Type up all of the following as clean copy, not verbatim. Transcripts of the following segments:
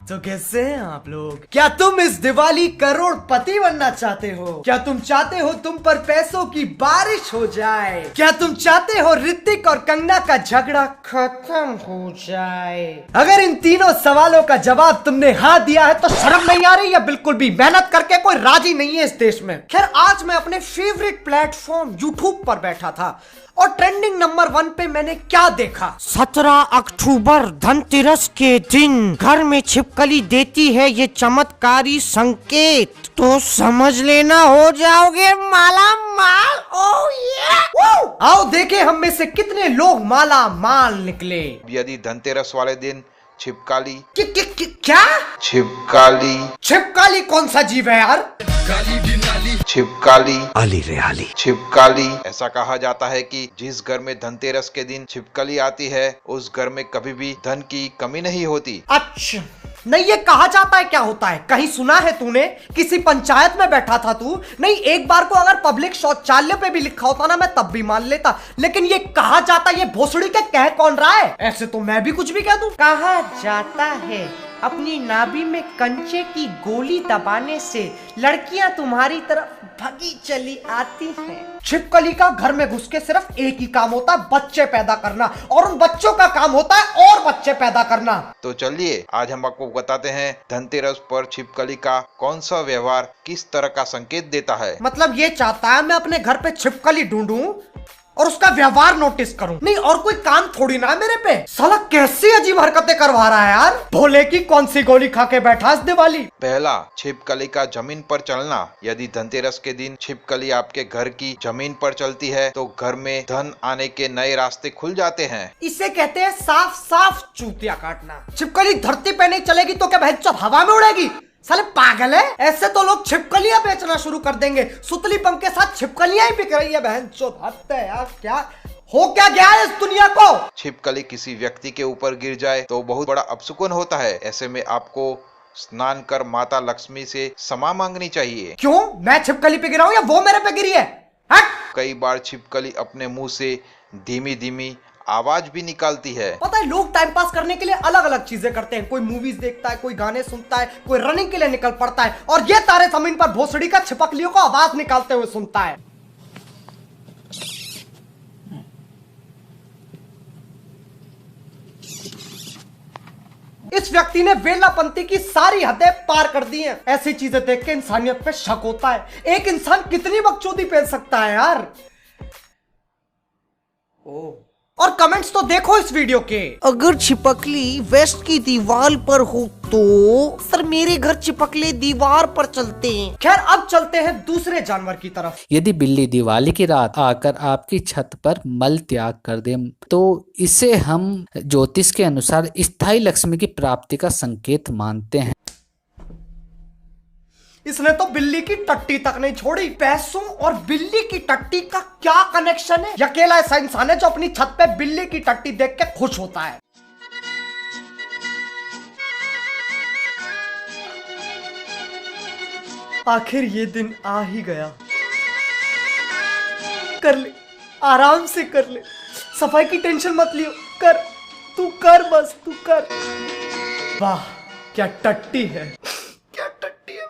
तो कैसे हैं आप लोग? क्या तुम इस दिवाली करोड़पति बनना चाहते हो? क्या तुम चाहते हो तुम पर पैसों की बारिश हो जाए? क्या तुम चाहते हो ऋतिक और कंगना का झगड़ा खत्म हो जाए? अगर इन तीनों सवालों का जवाब तुमने हाँ दिया है तो शर्म नहीं आ रही या बिल्कुल भी? मेहनत करके कोई राजी नहीं है इस देश में। खैर, आज मैं अपने फेवरेट प्लेटफॉर्म यूट्यूब पर बैठा था और ट्रेंडिंग नंबर 1 पे मैंने क्या देखा? 17 अक्टूबर धनतेरस के दिन घर में छिपकली देती है ये चमत्कारी संकेत, तो समझ लेना हो जाओगे माला माल। ओह ये! आओ देखे हम में से कितने लोग माला माल निकले। यदि धनतेरस वाले दिन छिपकली क्या? छिपकली कौन सा जीव है यार? छिपकली आली रे आली। छिपकली ऐसा कहा जाता है कि जिस घर में धनतेरस के दिन छिपकली आती है उस घर में कभी भी धन की कमी नहीं होती। अच्छा, नहीं ये कहा जाता है क्या होता है? कहीं सुना है तूने? किसी पंचायत में बैठा था तू? नहीं, एक बार को अगर पब्लिक शौचालय पे भी लिखा होता ना मैं तब भी मान लेता, लेकिन ये कहा जाता है, ये भोसड़ी के कह कौन रहा है? ऐसे तो मैं भी कुछ भी कह दूं। कहा जाता है अपनी नाभि में कंचे की गोली दबाने से लड़कियां तुम्हारी तरफ भगी चली आती हैं। छिपकली का घर में घुस के सिर्फ एक ही काम होता है, बच्चे पैदा करना, और उन बच्चों का काम होता है और बच्चे पैदा करना। तो चलिए आज हम आपको बताते हैं धनतेरस पर छिपकली का कौन सा व्यवहार किस तरह का संकेत देता है। मतलब ये चाहता है मैं अपने घर पे छिपकली ढूंढूं और उसका व्यवहार नोटिस करूं, नहीं और कोई काम थोड़ी ना है मेरे पे। साला कैसी अजीब हरकतें करवा रहा है यार। भोले की कौन सी गोली खा के बैठा इस दिवाली? पहला, छिपकली का जमीन पर चलना। यदि धनतेरस के दिन छिपकली आपके घर की जमीन पर चलती है तो घर में धन आने के नए रास्ते खुल जाते हैं। इसे कहते हैं साफ साफ चूतिया काटना। छिपकली धरती पे नहीं चलेगी तो क्या भैंस हवा में उड़ेगी? साले पागल है? ऐसे तो लोग छिपकलियां बेचना शुरू कर देंगे। सुतली पंख के साथ छिपकलियां ही बिक रही है। बहन चोद हद है यार, क्या हो क्या गया है इस दुनिया को? छिपकली किसी व्यक्ति के ऊपर गिर जाए तो बहुत बड़ा अपशकुन होता है। ऐसे में आपको स्नान कर माता लक्ष्मी से क्षमा मांगनी चाहिए। क्यों? मैं छिपकली पे गिरा हूं या वो मेरे पे गिरी है? हट! कई बार छिपकली अपने मुंह से धीमी धीमी आवाज भी निकालती है। पता है, लोग टाइम पास करने के लिए अलग अलग चीजें करते हैं। कोई मूवीज देखता है, कोई गाने सुनता है, कोई रनिंग के लिए निकल पड़ता है, और ये तारे जमीन पर भोसड़ी का छिपकलियों को आवाज निकालते हुए सुनता है। इस व्यक्ति ने वेलापंती की सारी हदें पार कर दी हैं। ऐसी चीजें देख के इंसानियत पे शक होता है। एक इंसान कितनी बकचोदी फैल सकता है यार। ओह, और कमेंट्स तो देखो इस वीडियो के। अगर छिपकली वेस्ट की दीवार पर हो तो सर मेरे घर छिपकली दीवार पर चलते हैं। खैर, अब चलते हैं दूसरे जानवर की तरफ। यदि बिल्ली दिवाली की रात आकर आपकी छत पर मल त्याग कर दे तो इसे हम ज्योतिष के अनुसार स्थायी लक्ष्मी की प्राप्ति का संकेत मानते हैं। इसने तो बिल्ली की टट्टी तक नहीं छोड़ी। पैसों और बिल्ली की टट्टी का क्या कनेक्शन है? अकेला ऐसा इंसान है जो अपनी छत पे बिल्ली की टट्टी देख के खुश होता है। आखिर ये दिन आ ही गया। कर ले, आराम से कर ले, सफाई की टेंशन मत लियो। कर, तू कर, बस तू कर। वाह क्या टट्टी है, क्या टट्टी है।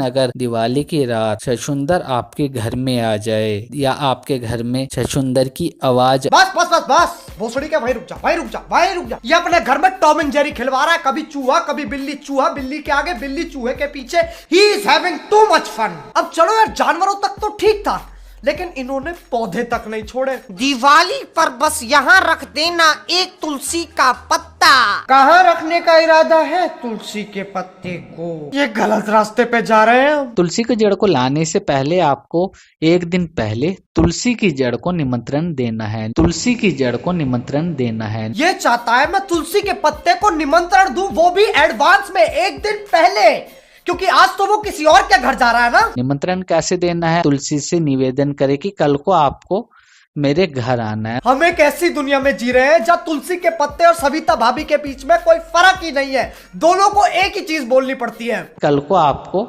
अगर दिवाली की रात छछूंदर आपके घर में आ जाए या आपके घर में छछूंदर की आवाज। बस बस बस बस भोसड़ी के भाई रुक जा, भाई रुक जा, भाई रुक जा। ये अपने घर में टॉम एंड जेरी खिलवा रहा है। कभी चूहा, कभी बिल्ली, चूहा बिल्ली के आगे, बिल्ली चूहे के पीछे। He is having too much fun. अब चलो यार, जानवरों तक तो ठीक था, लेकिन इन्होंने पौधे तक नहीं छोड़े। दिवाली पर बस यहाँ रख देना एक तुलसी का पत्ता। कहाँ रखने का इरादा है तुलसी के पत्ते को? ये गलत रास्ते पे जा रहे हैं। तुलसी की जड़ को लाने से पहले आपको एक दिन पहले तुलसी की जड़ को निमंत्रण देना है। तुलसी की जड़ को निमंत्रण देना है। ये चाहता है मैं तुलसी के पत्ते को निमंत्रण दूं, वो भी एडवांस में एक दिन पहले, क्योंकि आज तो वो किसी और के घर जा रहा है ना। निमंत्रण कैसे देना है? तुलसी से निवेदन करे कि कल को आपको मेरे घर आना है। हम एक ऐसी दुनिया में जी रहे हैं जहाँ तुलसी के पत्ते और सविता भाभी के बीच में कोई फर्क ही नहीं है। दोनों को एक ही चीज बोलनी पड़ती है। कल को आपको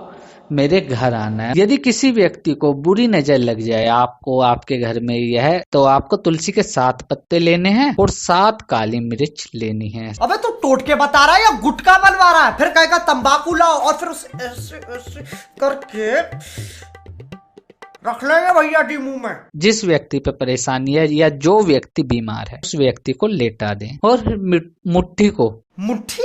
मेरे घर आना है। यदि किसी व्यक्ति को बुरी नजर लग जाए आपको आपके घर में यह, तो आपको तुलसी के 7 पत्ते लेने हैं और 7 काली मिर्च लेनी है। अबे तू टोटके बता रहा है या गुटखा बनवा रहा है? फिर कहेगा तंबाकू लाओ और फिर उसे ऐसे करके रख लेंगे भैया जी मुंह में। जिस व्यक्ति पे परेशानी है या जो व्यक्ति बीमार है उस व्यक्ति को लेटा दें और मुट्ठी को। मुट्ठी?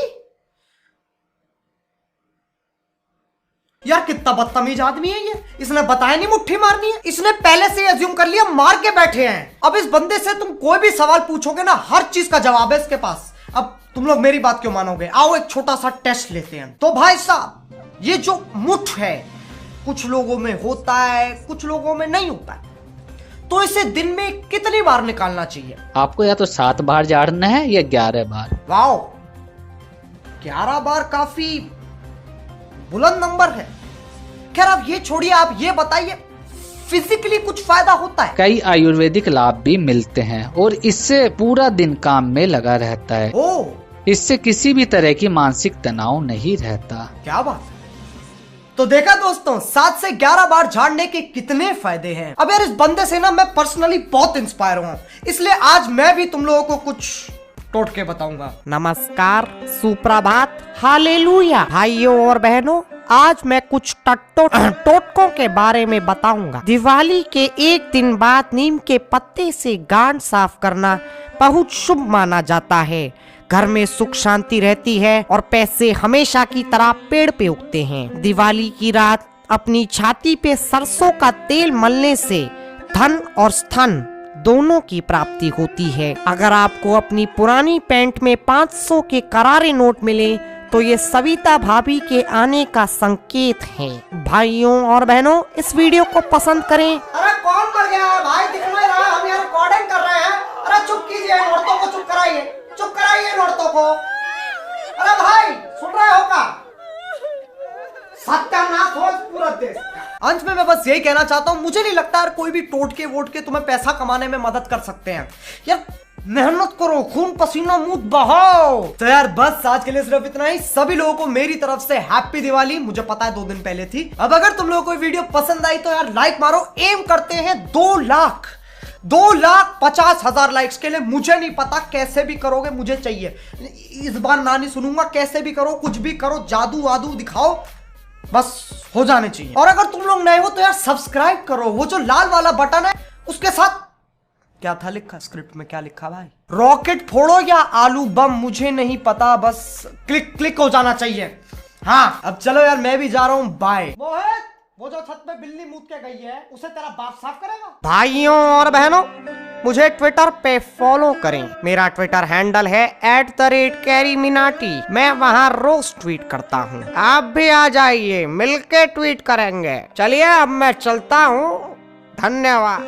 यार कितना बदतमीज आदमी है ये। इसने बताया नहीं मुट्ठी मारनी है, इसने पहले से अज्यूम कर लिया मार के बैठे हैं। अब इस बंदे से तुम कोई भी सवाल पूछोगे ना, हर चीज का जवाब है इसके पास। अब तुम लोग मेरी बात क्यों मानोगे? आओ एक छोटा सा टेस्ट लेते हैं। तो भाई साहब, ये जो मुठ है कुछ लोगों में होता है, कुछ लोगों में नहीं होता है, तो इसे दिन में कितनी बार निकालना चाहिए? आपको या तो 7 बार झाड़ना है या 11 बार। वाओ, 11 बार काफी बुलंद नंबर है। खैर अब ये छोड़िए, आप ये बताइए फिजिकली कुछ फायदा होता है? कई आयुर्वेदिक लाभ भी मिलते हैं और इससे पूरा दिन काम में लगा रहता है। इससे किसी भी तरह की मानसिक तनाव नहीं रहता। क्या बात है। तो देखा दोस्तों, 7 से 11 बार झाड़ने के कितने फायदे हैं। अब यार इस बंदे से ना मैं पर्सनली बहुत इंस्पायर हूँ, इसलिए आज मैं भी तुम लोगों को कुछ टोटके बताऊंगा। नमस्कार, सुप्रभात, हालेलुया। भाइयों और बहनों, आज मैं कुछ टोटकों के बारे में बताऊंगा। दिवाली के एक दिन बाद नीम के पत्ते से गांठ साफ करना बहुत शुभ माना जाता है। घर में सुख शांति रहती है और पैसे हमेशा की तरह पेड़ पे उगते हैं। दिवाली की रात अपनी छाती पे सरसों का तेल मलने से धन और स्थान दोनों की प्राप्ति होती है। अगर आपको अपनी पुरानी पैंट में 500 के करारे नोट मिले तो ये सविता भाभी के आने का संकेत है। भाइयों और बहनों, इस वीडियो को पसंद करें। अरे कौन मर गया है भाई? दिख नहीं रहा, हम यहाँ रिकॉर्डिंग कर रहे हैं। अरे चुप कीजिए, औरतों को चुप कराइए, चुप कराइए औरतों को। अरे भाई सुन रहे हो का? सत्यानाश हो पूरा देश। अंत में मैं बस यही कहना चाहता हूँ, मुझे नहीं लगता यार कोई भी टोटके वोटके तुम्हें पैसा कमाने में मदद कर सकते हैं। यार मेहनत करो, खून पसीना मुंह बहाओ। तो यार बस आज के लिए सिर्फ इतना ही। सभी लोगों को मेरी तरफ से हैप्पी दिवाली। मुझे पता है 2 दिन पहले थी। अब अगर तुम लोगों को वीडियो पसंद आई तो यार लाइक मारो। एम करते हैं 2,50,000 लाइक्स के लिए। मुझे नहीं पता कैसे भी करोगे, मुझे चाहिए। इस बार ना नहीं सुनूंगा, कैसे भी करो, कुछ भी करो, जादू वादू दिखाओ, बस हो जाने चाहिए। और अगर तुम लोग नए हो तो यार सब्सक्राइब करो। वो जो लाल वाला बटन है उसके साथ क्या था लिखा, स्क्रिप्ट में क्या लिखा भाई? रॉकेट फोड़ो या आलू बम, मुझे नहीं पता, बस क्लिक हो जाना चाहिए। हाँ अब चलो यार, मैं भी जा रहा हूँ, बाय। मोहित, वो जो छत पे बिल्ली मूत के गई है उसे तेरा बाप साफ करेगा? भाइयों और बहनों, मुझे ट्विटर पे फॉलो करें। मेरा ट्विटर हैंडल है @कैरीमिनाटी। मैं वहाँ रोज ट्वीट करता हूँ। आप भी आ जाइए, मिलके ट्वीट करेंगे। चलिए अब मैं चलता हूँ, धन्यवाद।